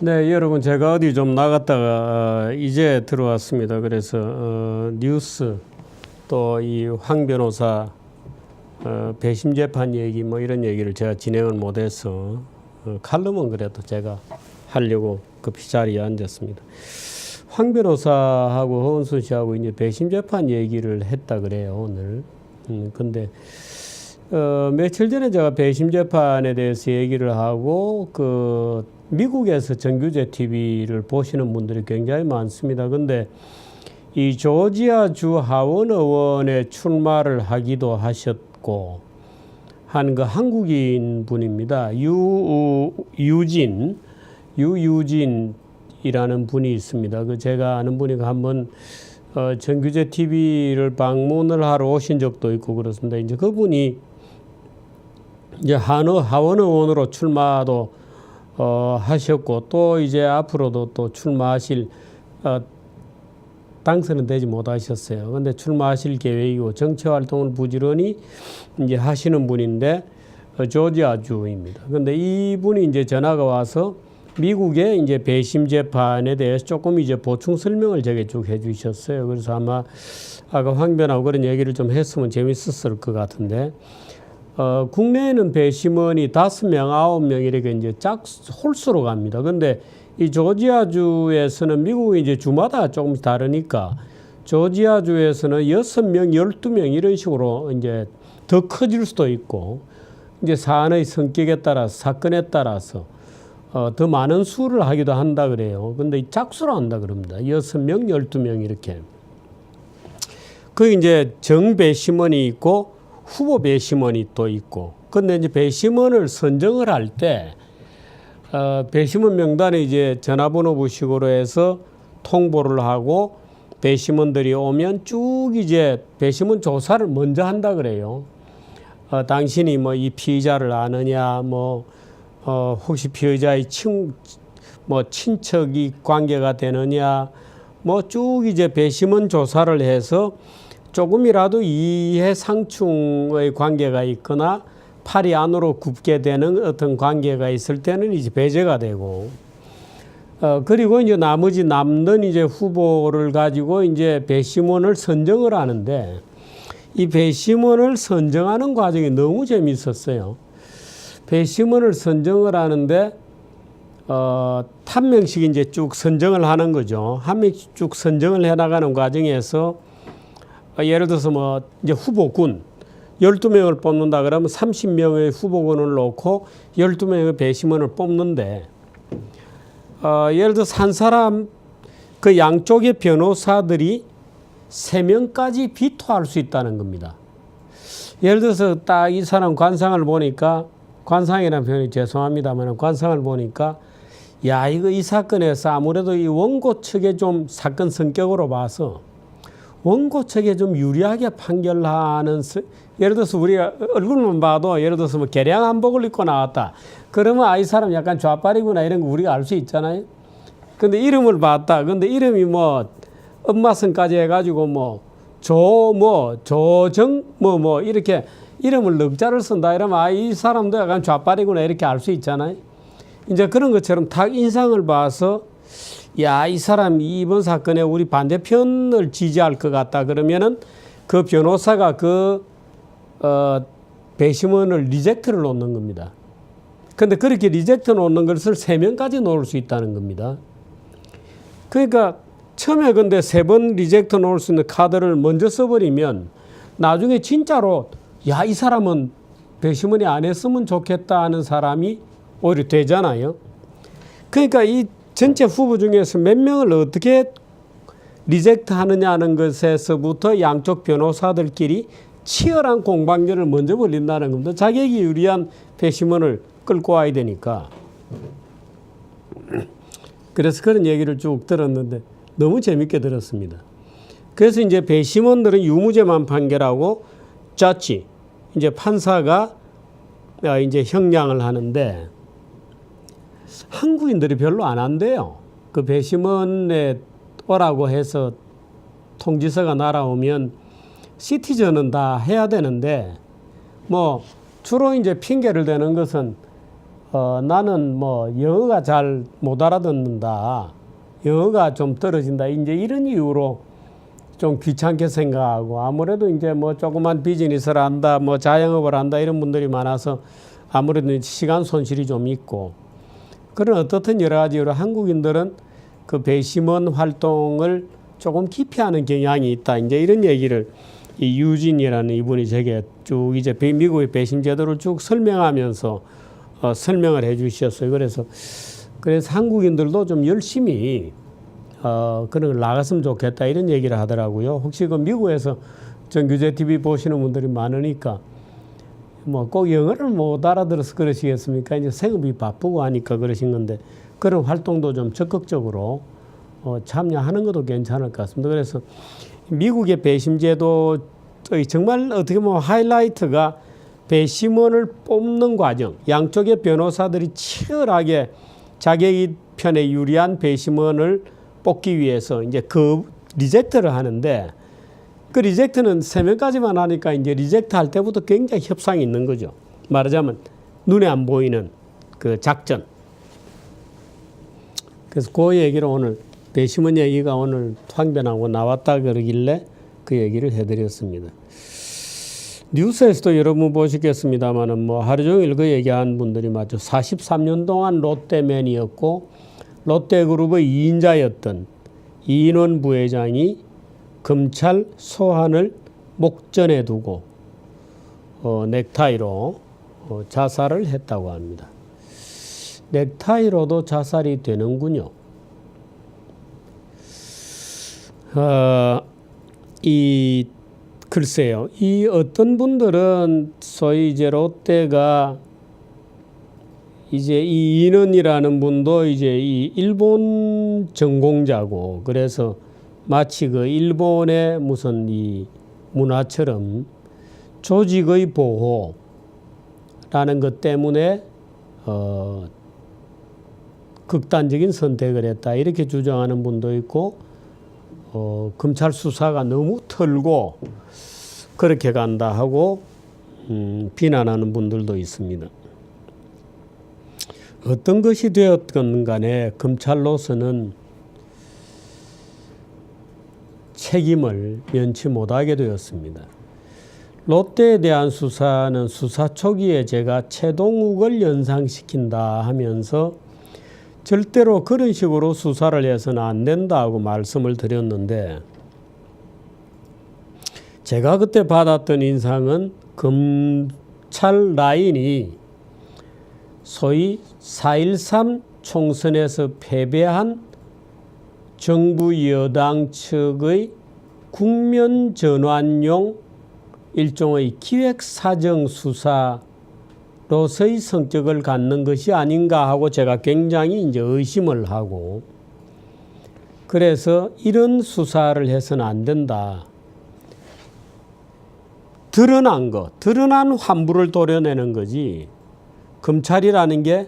네, 여러분 제가 어디 좀 나갔다가 이제 들어왔습니다. 그래서 뉴스 또 이 황 변호사 배심 재판 얘기 뭐 이런 얘기를 제가 진행을 못해서 칼럼은 그래도 제가 하려고 급히 자리에 앉았습니다. 황 변호사하고 허은순 씨하고 이제 배심 재판 얘기를 했다 그래요 오늘. 근데 며칠 전에 제가 배심 재판에 대해서 얘기를 하고 미국에서 정규제 TV를 보시는 분들이 굉장히 많습니다. 근데 이 조지아주 하원 의원에 출마를 하기도 하셨고 한 그 한국인 분입니다. 유유진이라는 분이 있습니다. 그 제가 아는 분이 한번 정규제 TV를 방문을 하러 오신 적도 있고 그렇습니다. 이제 그분이 이제 하원 의원으로 출마도 하셨고 또 이제 앞으로도 또 출마하실 당선은 되지 못하셨어요. 근데 출마하실 계획이고 정치 활동을 부지런히 이제 하시는 분인데 조지아주입니다. 근데 이분이 이제 전화가 와서 미국의 이제 배심 재판에 대해서 조금 이제 보충 설명을 제게 쭉 해주셨어요. 그래서 아마 아까 황 변호사하고 그런 얘기를 좀 했으면 재밌었을 것 같은데. 국내에는 배심원이 5명, 9명 이렇게 이제 홀수로 갑니다. 근데 이 조지아주에서는 미국이 이제 주마다 조금씩 다르니까 조지아주에서는 6명, 12명 이런 식으로 이제 더 커질 수도 있고 이제 사안의 성격에 따라서 사건에 따라서 더 많은 수를 하기도 한다 그래요. 근데 짝수로 한다 그럽니다. 6명, 12명 이렇게. 그 이제 정배심원이 있고 후보 배심원이 또 있고, 근데 이제 배심원을 선정을 할 때, 배심원 명단에 이제 전화번호부식으로 해서 통보를 하고, 배심원들이 오면 쭉 이제 배심원 조사를 먼저 한다 그래요. 당신이 뭐 이 피의자를 아느냐, 혹시 피의자의 친척이 관계가 되느냐, 쭉 이제 배심원 조사를 해서 조금이라도 이해상충의 관계가 있거나 팔이 안으로 굽게 되는 어떤 관계가 있을 때는 이제 배제가 되고, 그리고 이제 나머지 남는 이제 후보를 가지고 이제 배심원을 선정을 하는데, 이 배심원을 선정하는 과정이 너무 재미있었어요. 배심원을 선정을 하는데, 한 명씩 이제 쭉 선정을 하는 거죠. 한 명씩 쭉 선정을 해 나가는 과정에서 예를 들어서 이제 후보군 12명을 뽑는다 그러면 30명의 후보군을 놓고 12명의 배심원을 뽑는데 예를 들어서 한 사람 그 양쪽의 변호사들이 3명까지 비토할 수 있다는 겁니다. 예를 들어서 딱 이 사람 관상을 보니까, 관상이라는 표현이 죄송합니다만 관상을 보니까 이 사건에서 아무래도 이 원고 측의 좀 사건 성격으로 봐서 원고 측에 좀 유리하게 판결하는, 예를 들어서 우리가 얼굴만 봐도 예를 들어서 개량 한복을 입고 나왔다. 그러면 이 사람 약간 좌빨이구나 이런 거 우리가 알 수 있잖아요. 근데 이름을 봤다. 근데 이름이 엄마성까지 해가지고 조정 이렇게 이름을 넉자를 쓴다 이러면 이 사람도 약간 좌빨이구나 이렇게 알 수 있잖아요. 이제 그런 것처럼 딱 인상을 봐서 이 사람이 이번 사건에 우리 반대편을 지지할 것 같다 그러면은 그 변호사가 배심원을 리젝트를 놓는 겁니다. 근데 그렇게 리젝트 놓는 것을 3명까지 놓을 수 있다는 겁니다. 그러니까 처음에 근데 3번 리젝트 놓을 수 있는 카드를 먼저 써버리면 나중에 진짜로 이 사람은 배심원이 안 했으면 좋겠다 하는 사람이 오히려 되잖아요. 그러니까 이 전체 후보 중에서 몇 명을 어떻게 리젝트 하느냐는 것에서부터 양쪽 변호사들끼리 치열한 공방전을 먼저 벌린다는 겁니다. 자격이 유리한 배심원을 끌고 와야 되니까. 그래서 그런 얘기를 쭉 들었는데 너무 재밌게 들었습니다. 그래서 이제 배심원들은 유무죄만 판결하고 저지, 이제 판사가 이제 형량을 하는데 한국인들이 별로 안 한대요. 그 배심원에 오라고 해서 통지서가 날아오면 시티즌은 다 해야 되는데 주로 이제 핑계를 대는 것은 나는 뭐 영어가 잘 못 알아듣는다. 영어가 좀 떨어진다. 이제 이런 이유로 좀 귀찮게 생각하고 아무래도 이제 뭐 조그만 비즈니스를 한다, 뭐 자영업을 한다 이런 분들이 많아서 아무래도 시간 손실이 좀 있고 그런 어떻든 여러 가지로 한국인들은 그 배심원 활동을 조금 기피하는 경향이 있다. 이제 이런 얘기를 이 유진이라는 이분이 제게 쭉 이제 미국의 배심 제도를 쭉 설명하면서 설명을 해 주셨어요. 그래서 한국인들도 좀 열심히 그런 걸 나갔으면 좋겠다 이런 얘기를 하더라고요. 혹시 그 미국에서 정규제 TV 보시는 분들이 많으니까 뭐 꼭 영어를 못 알아들어서 그러시겠습니까? 이제 생업이 바쁘고 하니까 그러신 건데 그런 활동도 좀 적극적으로 참여하는 것도 괜찮을 것 같습니다. 그래서 미국의 배심제도 정말 어떻게 보면 하이라이트가 배심원을 뽑는 과정, 양쪽의 변호사들이 치열하게 자기 편에 유리한 배심원을 뽑기 위해서 이제 그 리젝트를 하는데 그 리젝트는 3명까지만 하니까 이제 리젝트 할 때부터 굉장히 협상이 있는 거죠. 말하자면 눈에 안 보이는 그 작전. 그래서 그 얘기를 오늘 배심원 얘기가 오늘 황변하고 나왔다 그러길래 그 얘기를 해드렸습니다. 뉴스에서도 여러분 보시겠습니다만은 뭐 하루 종일 그 얘기한 분들이 맞죠. 43년 동안 롯데맨이었고 롯데그룹의 2인자였던 이인원 부회장이 검찰 소환을 목전에 두고 넥타이로 자살을 했다고 합니다. 넥타이로도 자살이 되는군요. 글쎄요. 이 어떤 분들은 소위 이제 롯데가 이제 이 인원이라는 분도 이제 이 일본 전공자고 그래서 마치 그 일본의 무슨 이 문화처럼 조직의 보호라는 것 때문에 극단적인 선택을 했다 이렇게 주장하는 분도 있고 검찰 수사가 너무 털고 그렇게 간다 하고 비난하는 분들도 있습니다. 어떤 것이 되었건 간에 검찰로서는 책임을 면치 못하게 되었습니다. 롯데에 대한 수사는 수사 초기에 제가 최동욱을 연상시킨다 하면서 절대로 그런 식으로 수사를 해서는 안 된다고 말씀을 드렸는데 제가 그때 받았던 인상은 검찰 라인이 소위 4.13 총선에서 패배한 정부 여당 측의 국면 전환용 일종의 기획사정 수사로서의 성격을 갖는 것이 아닌가 하고 제가 굉장히 이제 의심을 하고 그래서 이런 수사를 해서는 안 된다. 드러난 환부를 도려내는 거지. 검찰이라는 게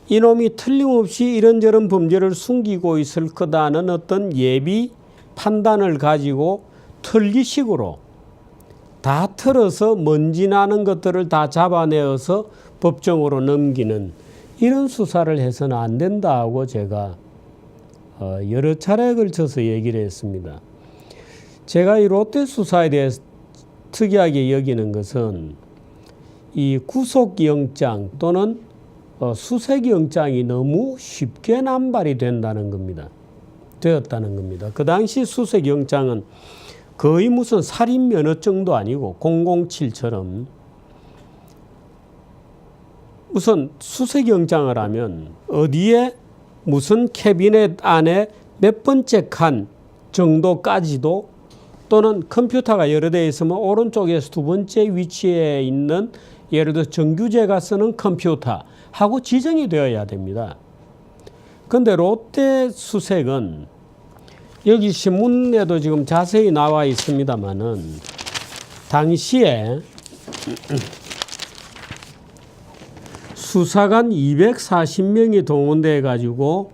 이놈이 틀림없이 이런저런 범죄를 숨기고 있을 거다는 어떤 예비 판단을 가지고 털기식으로 다 털어서 먼지 나는 것들을 다 잡아내어서 법정으로 넘기는 이런 수사를 해서는 안 된다고 제가 여러 차례에 걸쳐서 얘기를 했습니다. 제가 이 롯데 수사에 대해서 특이하게 여기는 것은 이 구속영장 또는 수색영장이 너무 쉽게 남발이 되었다는 겁니다. 그 당시 수색영장은 거의 무슨 살인면허증도 아니고 007처럼 우선 수색영장을 하면 어디에 무슨 캐비넷 안에 몇 번째 칸 정도까지도 또는 컴퓨터가 여러 대 있으면 오른쪽에서 두 번째 위치에 있는 예를 들어 정규제가 쓰는 컴퓨터하고 지정이 되어야 됩니다. 그런데 롯데 수색은 여기 신문에도 지금 자세히 나와 있습니다만은 당시에 수사관 240명이 동원돼 가지고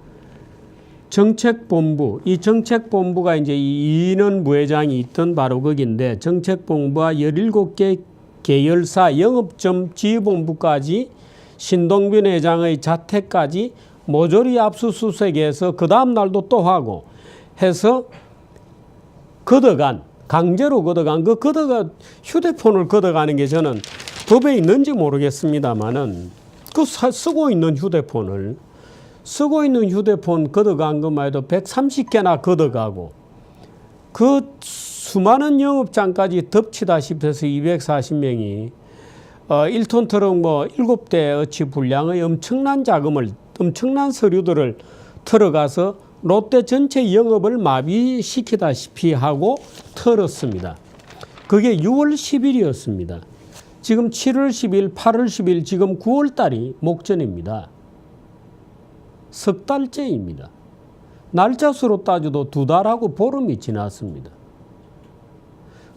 정책본부, 이 정책본부가 이제 이인원 부회장이 있던 바로 거기인데 정책본부와 17개 계열사 영업점 지휘본부까지 신동빈 회장의 자택까지 모조리 압수수색해서 그 다음 날도 또 하고 해서 걷어간, 강제로 걷어간, 휴대폰을 걷어가는 게 저는 법에 있는지 모르겠습니다만은 쓰고 있는 휴대폰 걷어간 것만 해도 130개나 걷어가고 그 수많은 영업장까지 덮치다시피 해서 240명이 1톤 트럭 7대 어치 분량의 엄청난 서류들을 털어가서 롯데 전체 영업을 마비시키다시피 하고 털었습니다. 그게 6월 10일이었습니다. 지금 7월 10일, 8월 10일, 지금 9월 달이 목전입니다. 석 달째입니다. 날짜 수로 따져도 2달하고 보름이 지났습니다.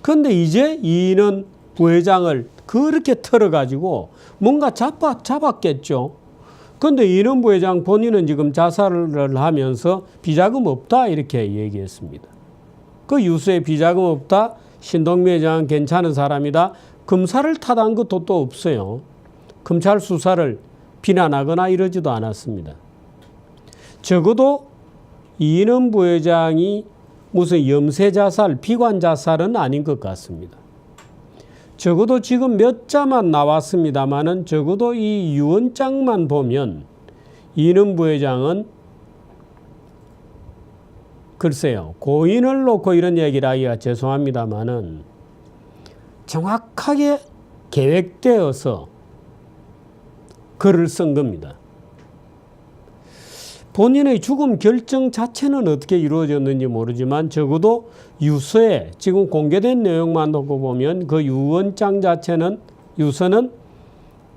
그런데 이제 이인원 부회장을 그렇게 털어가지고 뭔가 잡았겠죠. 그런데 이인원 부회장 본인은 지금 자살을 하면서 비자금 없다 이렇게 얘기했습니다. 그 유서에 비자금 없다. 신동빈 회장은 괜찮은 사람이다. 검사를 탓한 것도 또 없어요. 검찰 수사를 비난하거나 이러지도 않았습니다. 적어도 이인원 부회장이 무슨 염세자살, 비관자살은 아닌 것 같습니다. 적어도 지금 몇 자만 나왔습니다마는 적어도 이 유언장만 보면 이인원 부회장은 글쎄요, 고인을 놓고 이런 얘기를 하기가 죄송합니다마는 정확하게 계획되어서 글을 쓴 겁니다. 본인의 죽음 결정 자체는 어떻게 이루어졌는지 모르지만 적어도 유서에 지금 공개된 내용만 놓고 보면 그 유언장 유서는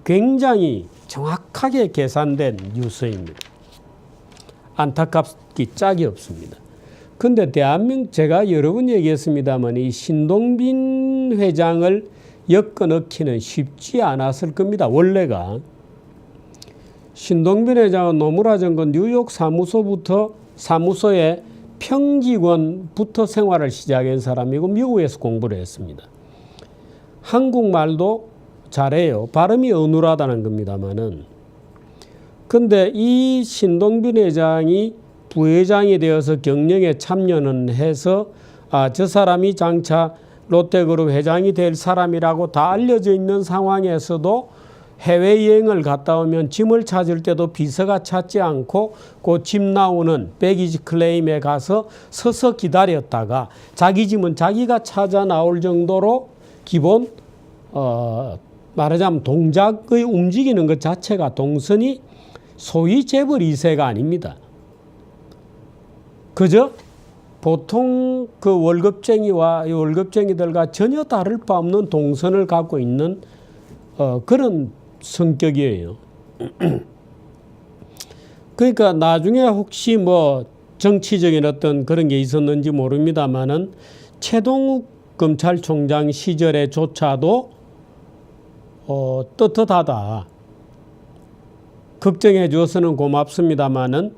굉장히 정확하게 계산된 유서입니다. 안타깝기 짝이 없습니다. 근데 제가 여러 번 얘기했습니다만 이 신동빈 회장을 엮어넣기는 쉽지 않았을 겁니다. 원래가. 신동빈 회장은 노무라 정권 뉴욕 사무소의 평직원부터 생활을 시작한 사람이고 미국에서 공부를 했습니다. 한국말도 잘해요. 발음이 어눌하다는 겁니다만은. 근데 이 신동빈 회장이 부회장이 되어서 경영에 참여는 해서 저 사람이 장차 롯데그룹 회장이 될 사람이라고 다 알려져 있는 상황에서도 해외여행을 갔다 오면 짐을 찾을 때도 비서가 찾지 않고 그 짐 나오는 배기지 클레임에 가서 서서 기다렸다가 자기 짐은 자기가 찾아 나올 정도로 기본 말하자면 동작의 움직이는 것 자체가 동선이 소위 재벌 2세가 아닙니다. 그저 보통 그 월급쟁이들과 전혀 다를 바 없는 동선을 갖고 있는 그런 성격이에요. 그러니까 나중에 혹시 정치적인 어떤 그런 게 있었는지 모릅니다만은 최동욱 검찰총장 시절에조차도 떳떳하다. 걱정해 주어서는 고맙습니다만은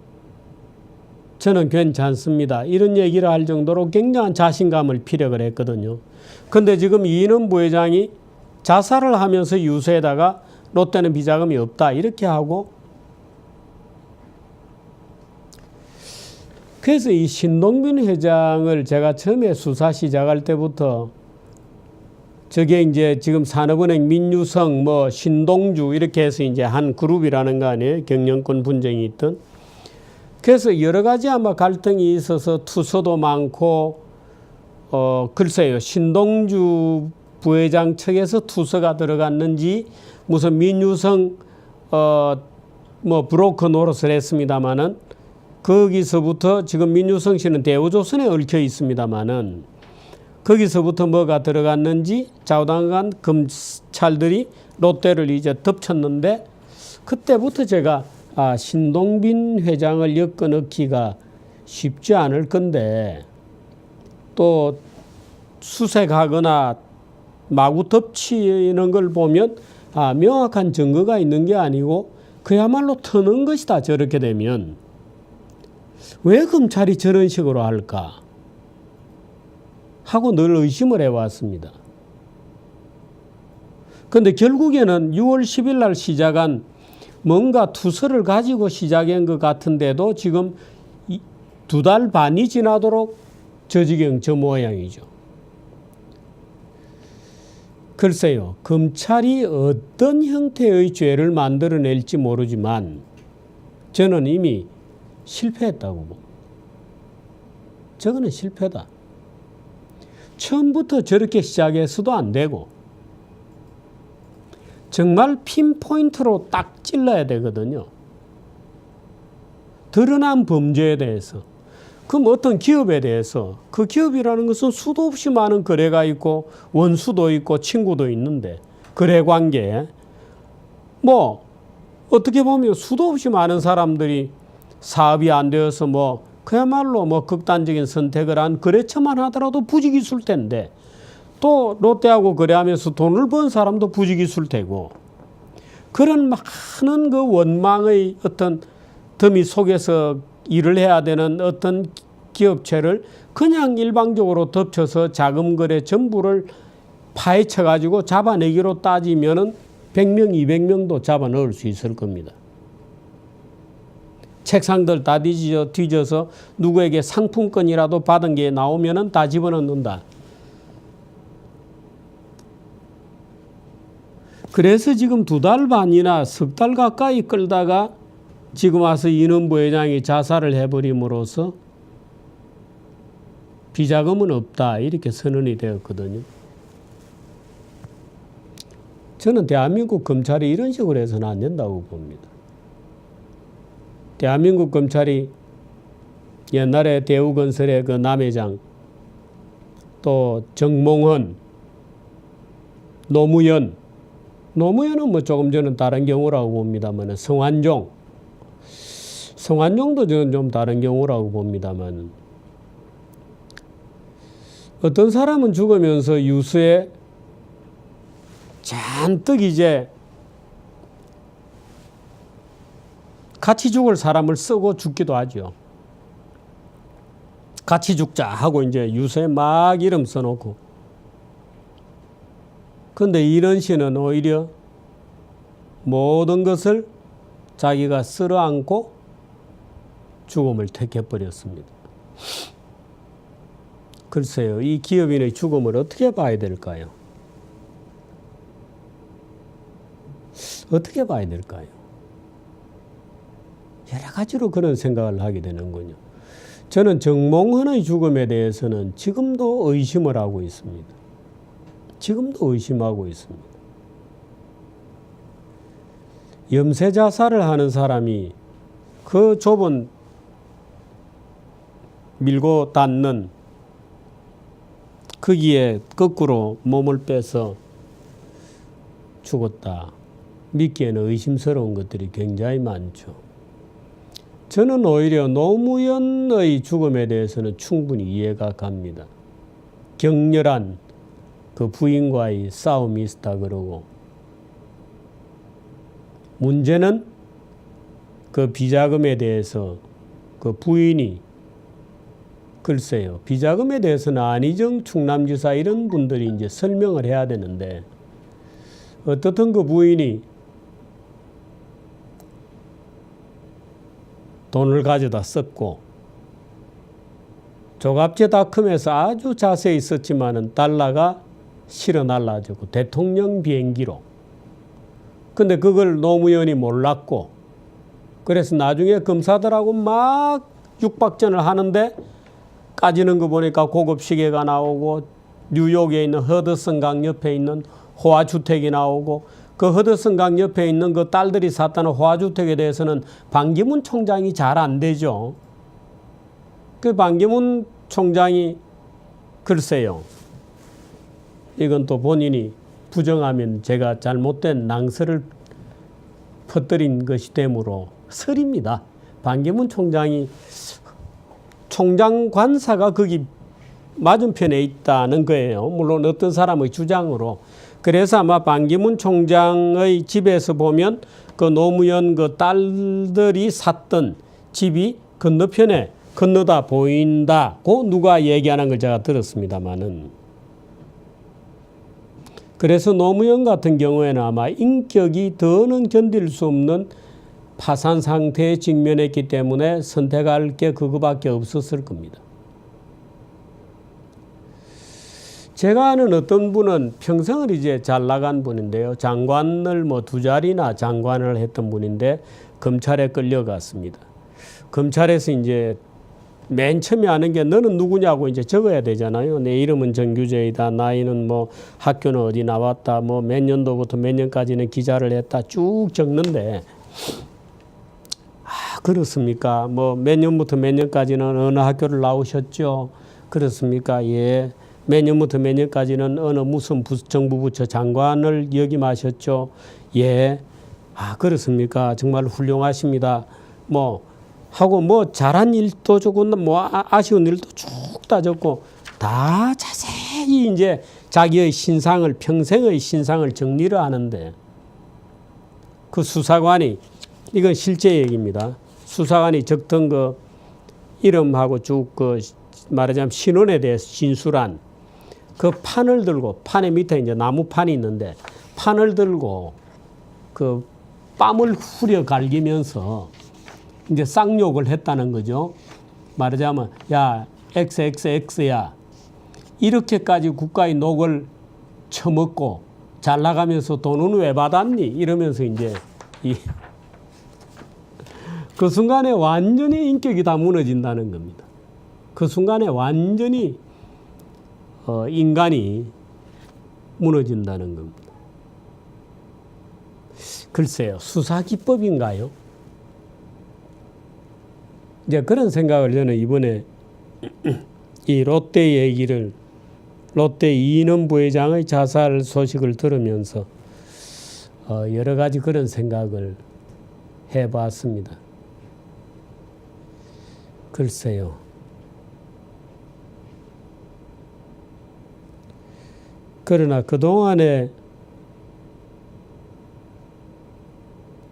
저는 괜찮습니다. 이런 얘기를 할 정도로 굉장한 자신감을 피력을 했거든요. 그런데 지금 이인원 부회장이 자살을 하면서 유서에다가 롯데는 비자금이 없다 이렇게 하고, 그래서 이 신동빈 회장을 제가 처음에 수사 시작할 때부터 저게 이제 지금 산업은행 민유성 신동주 이렇게 해서 이제 한 그룹이라는 거 아니에요. 경영권 분쟁이 있던. 그래서 여러 가지 아마 갈등이 있어서 투서도 많고 글쎄요, 신동주 부회장 측에서 투서가 들어갔는지 무슨 민유성 브로커 노릇을 했습니다마는 거기서부터 지금 민유성 씨는 대우조선에 얽혀 있습니다마는 거기서부터 뭐가 들어갔는지 좌우당간 검찰들이 롯데를 이제 덮쳤는데, 그때부터 제가 신동빈 회장을 엮어넣기가 쉽지 않을 건데 또 수색하거나 마구 덮치는 걸 보면 명확한 증거가 있는 게 아니고 그야말로 터는 것이다. 저렇게 되면 왜 검찰이 저런 식으로 할까 하고 늘 의심을 해왔습니다. 그런데 결국에는 6월 10일 날 시작한 뭔가 투서를 가지고 시작한 것 같은데도 지금 2달 반이 지나도록 저 지경 저 모양이죠. 글쎄요, 검찰이 어떤 형태의 죄를 만들어낼지 모르지만 저는 이미 실패했다고 봅니다. 저거는 실패다. 처음부터 저렇게 시작해서도 안 되고 정말 핀포인트로 딱 찔러야 되거든요. 드러난 범죄에 대해서. 그럼 어떤 기업에 대해서 그 기업이라는 것은 수도 없이 많은 거래가 있고 원수도 있고 친구도 있는데 거래관계에 뭐 어떻게 보면 수도 없이 많은 사람들이 사업이 안 되어서 뭐 그야말로 뭐 극단적인 선택을 한 거래처만 하더라도 부지기수일 텐데 또 롯데하고 거래하면서 돈을 번 사람도 부지기수일 테고 그런 많은 그 원망의 어떤 더미 속에서 일을 해야 되는 어떤 기업체를 그냥 일방적으로 덮쳐서 자금 거래 전부를 파헤쳐 가지고 잡아내기로 따지면은 100명, 200명도 잡아 넣을 수 있을 겁니다. 책상들 다 뒤져서 누구에게 상품권이라도 받은 게 나오면은 다 집어넣는다. 그래서 지금 2달 반이나 석 달 가까이 끌다가 지금 와서 이는 부회장이 자살을 해버림으로써 비자금은 없다 이렇게 선언이 되었거든요. 저는 대한민국 검찰이 이런 식으로 해서는 안 된다고 봅니다. 대한민국 검찰이 옛날에 대우건설의 그 남회장 또 정몽헌, 노무현은 뭐 조금 전은 다른 경우라고 봅니다만 성완종도 저는 좀 다른 경우라고 봅니다만 어떤 사람은 죽으면서 유서에 잔뜩 이제 같이 죽을 사람을 쓰고 죽기도 하죠. 같이 죽자 하고 이제 유서에 막 이름 써놓고. 그런데 이런 시는 오히려 모든 것을 자기가 쓸어안고 죽음을 택해버렸습니다. 글쎄요, 이 기업인의 죽음을 어떻게 봐야 될까요? 어떻게 봐야 될까요? 여러 가지로 그런 생각을 하게 되는군요. 저는 정몽헌의 죽음에 대해서는 지금도 의심을 하고 있습니다. 지금도 의심하고 있습니다. 염세자살을 하는 사람이 그 좁은 밀고 닫는 거기에 거꾸로 몸을 빼서 죽었다. 믿기에는 의심스러운 것들이 굉장히 많죠. 저는 오히려 노무현의 죽음에 대해서는 충분히 이해가 갑니다. 격렬한 그 부인과의 싸움이 있었다 그러고 문제는 그 비자금에 대해서 그 부인이 글쎄요, 비자금에 대해서는 안희정 충남지사 이런 분들이 이제 설명을 해야 되는데 어떻든 그 부인이 돈을 가져다 썼고 조갑제닷컴에서 아주 자세히 썼지만은 달러가 실어 날라졌고 대통령 비행기로. 근데 그걸 노무현이 몰랐고 그래서 나중에 검사들하고 막 육박전을 하는데 까지는 거 보니까 고급 시계가 나오고 뉴욕에 있는 허드슨강 옆에 있는 호화주택이 나오고 그 허드슨강 옆에 있는 그 딸들이 샀다는 호화주택에 대해서는 반기문 총장이 잘 안 되죠. 그 반기문 총장이 글쎄요. 이건 또 본인이 부정하면 제가 잘못된 낭설을 퍼뜨린 것이 되므로 설입니다. 반기문 총장이 총장 관사가 거기 맞은편에 있다는 거예요. 물론 어떤 사람의 주장으로. 그래서 아마 반기문 총장의 집에서 보면 그 노무현 그 딸들이 샀던 집이 건너편에 건너다 보인다고 누가 얘기하는 걸 제가 들었습니다마는. 그래서 노무현 같은 경우에는 아마 인격이 더는 견딜 수 없는 파산 상태에 직면했기 때문에 선택할 게 그거밖에 없었을 겁니다. 제가 아는 어떤 분은 평생을 이제 잘 나간 분인데요. 장관을 뭐 2자리나 장관을 했던 분인데 검찰에 끌려갔습니다. 검찰에서 이제 맨 처음에 하는 게 너는 누구냐고 이제 적어야 되잖아요. 내 이름은 정규재이다. 나이는 뭐 학교는 어디 나왔다. 뭐 몇 년도부터 몇 년까지는 기자를 했다. 쭉 적는데 그렇습니까? 뭐 몇 년부터 몇 년까지는 어느 학교를 나오셨죠? 그렇습니까? 예. 몇 년부터 몇 년까지는 어느 무슨 정부 부처 장관을 역임하셨죠? 예. 그렇습니까? 정말 훌륭하십니다. 뭐 하고 뭐 잘한 일도 적고 뭐 아쉬운 일도 쭉 다 적고 다 자세히 이제 자기의 신상을 평생의 신상을 정리를 하는데 그 수사관이 이건 실제 얘기입니다. 수사관이 적던 그 이름하고 쭉 그 말하자면 신원에 대해서 진술한 그 판을 들고 판의 밑에 이제 나무판이 있는데 판을 들고 그 뺨을 후려 갈기면서 이제 쌍욕을 했다는 거죠. 말하자면 야 XXX야 이렇게까지 국가의 녹을 처먹고 잘 나가면서 돈은 왜 받았니? 이러면서 이제 그 순간에 완전히 인격이 다 무너진다는 겁니다. 그 순간에 완전히 인간이 무너진다는 겁니다. 글쎄요, 수사 기법인가요? 이제 그런 생각을 저는 이번에 이 롯데 얘기를 롯데 이인원 부회장의 자살 소식을 들으면서 여러 가지 그런 생각을 해봤습니다. 글쎄요. 그러나 그동안에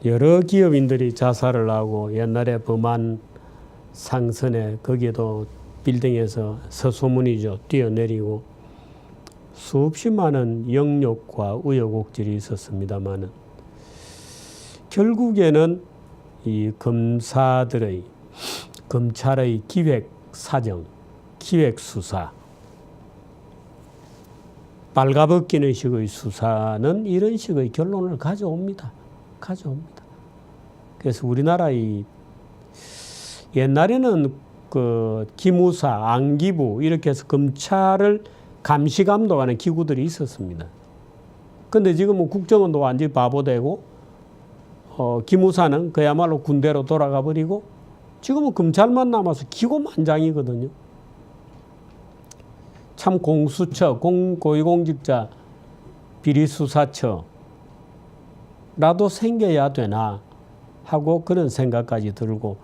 여러 기업인들이 자살을 하고 옛날에 범한 상선에 거기에도 빌딩에서 서소문이죠. 뛰어내리고 수없이 많은 영욕과 우여곡절이 있었습니다마는 결국에는 이 검사들의 검찰의 기획 사정, 기획 수사, 빨가벗기는 식의 수사는 이런 식의 결론을 가져옵니다. 그래서 우리나라의 옛날에는 그 기무사, 안기부 이렇게 해서 검찰을 감시 감독하는 기구들이 있었습니다. 근데 지금은 국정원도 완전히 바보되고 기무사는 그야말로 군대로 돌아가 버리고 지금은 검찰만 남아서 기고만장이거든요. 참 공수처, 고위공직자 비리수사처라도 생겨야 되나 하고 그런 생각까지 들고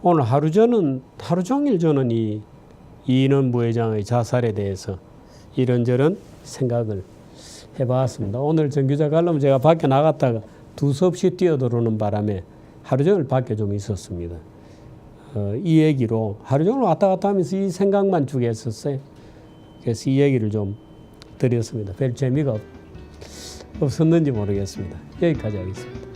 오늘 하루 종일 저는 이 이인원 부회장의 자살에 대해서 이런저런 생각을 해봤습니다. 오늘 정규자 가려면 제가 밖에 나갔다가 두서없이 뛰어들어오는 바람에 하루 종일 밖에 좀 있었습니다. 이 얘기로 하루 종일 왔다 갔다 하면서 이 생각만 주게 했었어요. 그래서 이 얘기를 좀 드렸습니다. 별 재미가 없었는지 모르겠습니다. 여기까지 하겠습니다.